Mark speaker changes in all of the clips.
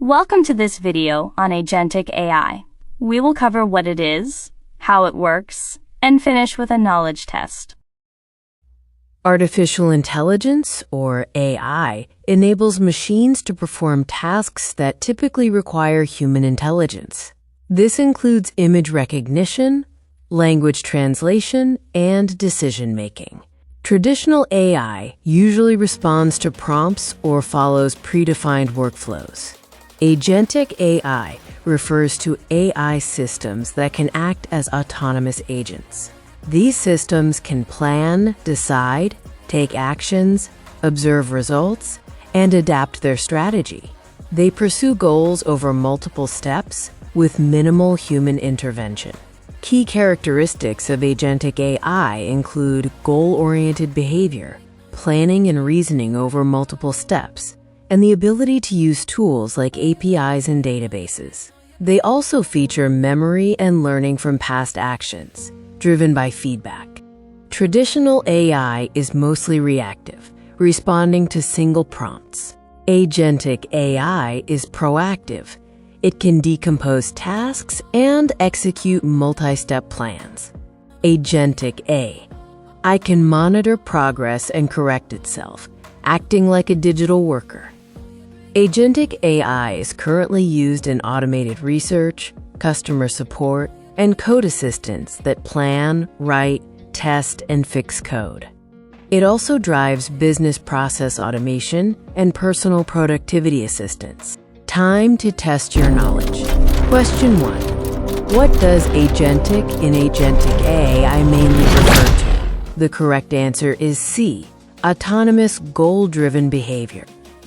Speaker 1: Welcome to this video on Agentic AI. We will cover what it is, how it works, and finish with a knowledge test.
Speaker 2: Artificial intelligence, or AI, enables machines to perform tasks that typically require human intelligence. This includes image recognition, language translation, and decision-making. Traditional AI usually responds to prompts or follows predefined workflows. Agentic AI refers to AI systems that can act as autonomous agents. These systems can plan, decide, take actions, observe results, and adapt their strategy. They pursue goals over multiple steps with minimal human intervention. Key characteristics of agentic AI include goal-oriented behavior, planning and reasoning over multiple steps, and the ability to use tools like APIs and databases. They also feature memory and learning from past actions, driven by feedback. Traditional AI is mostly reactive, responding to single prompts. Agentic AI is proactive. It can decompose tasks and execute multi-step plans. Agentic AI can monitor progress and correct itself, acting like a digital worker. Agentic AI is currently used in automated research, customer support, and code assistants that plan, write, test, and fix code. It also drives business process automation and personal productivity assistance. Time to test your knowledge. Question 1. What does agentic in agentic AI mainly refer to? The correct answer is C. Autonomous goal-driven behavior.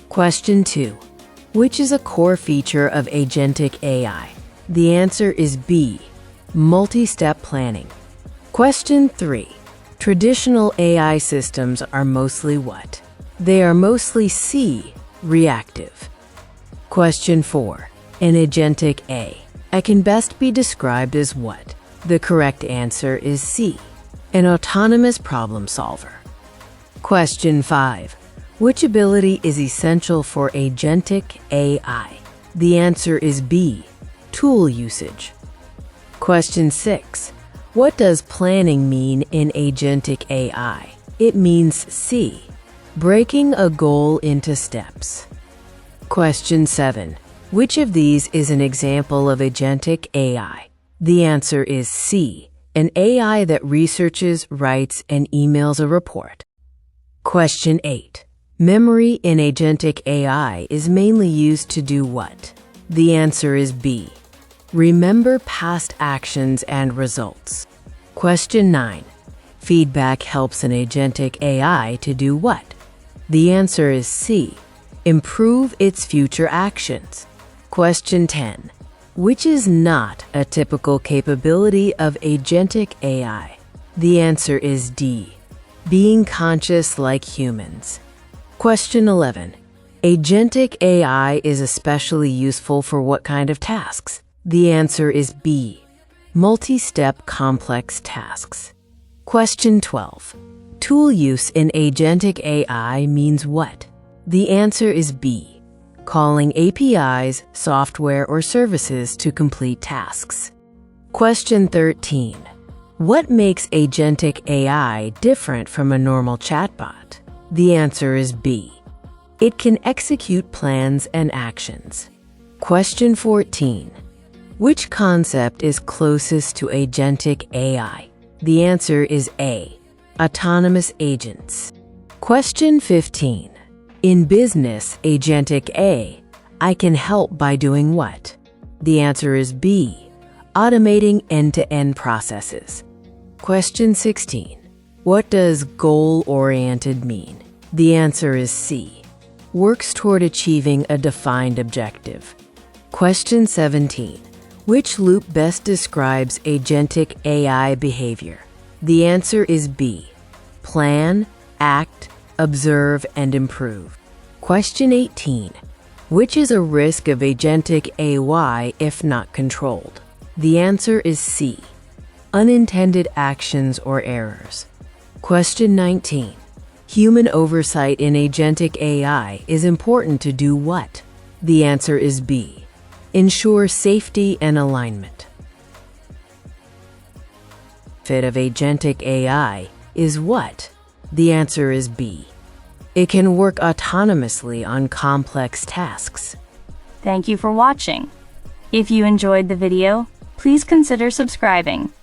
Speaker 2: Question 2. Which is a core feature of agentic AI? The answer is B. Multi-step planning. Question 3. Traditional AI systems are mostly what? They are mostly C. Reactive. Question 4. An agentic AI can best be described as what? The correct answer is C. An autonomous problem solver. Question 5. Which ability is essential for agentic AI? The answer is B. Tool usage. Question 6. What does planning mean in agentic AI? It means C. Breaking a goal into steps. Question 7. Which of these is an example of agentic AI? The answer is C. An AI that researches, writes, and emails a report. Question 8. Memory in agentic AI is mainly used to do what? The answer is B. Remember past actions and results. Question 9. Feedback helps an agentic AI to do what? The answer is C. Improve its future actions. Question 10. Which is not a typical capability of agentic AI? The answer is D. Being conscious like humans. Question 11. Agentic AI is especially useful for what kind of tasks? The answer is B. Multi-step complex tasks. Question 12. Tool use in agentic AI means what? The answer is B. Calling APIs, software, or services to complete tasks. Question 13. What makes agentic AI different from a normal chatbot? The answer is B. It can execute plans and actions. Question 14. Which concept is closest to agentic AI? The answer is A. Autonomous agents. Question 15. In business, agentic AI can help by doing what? The answer is B. Automating end-to-end processes. Question 16. What does goal-oriented mean? The answer is C. Works toward achieving a defined objective. Question 17. Which loop best describes agentic AI behavior? The answer is B. Plan, act, observe, and improve. Question 18. Which is a risk of agentic AI if not controlled? The answer is C. Unintended actions or errors. Question 19. Human oversight in agentic AI is important to do what? The answer is B. Ensure safety and alignment. Benefit of agentic AI is what? The answer is B. It can work autonomously on complex tasks.
Speaker 1: Thank you for watching. If you enjoyed the video, please consider subscribing.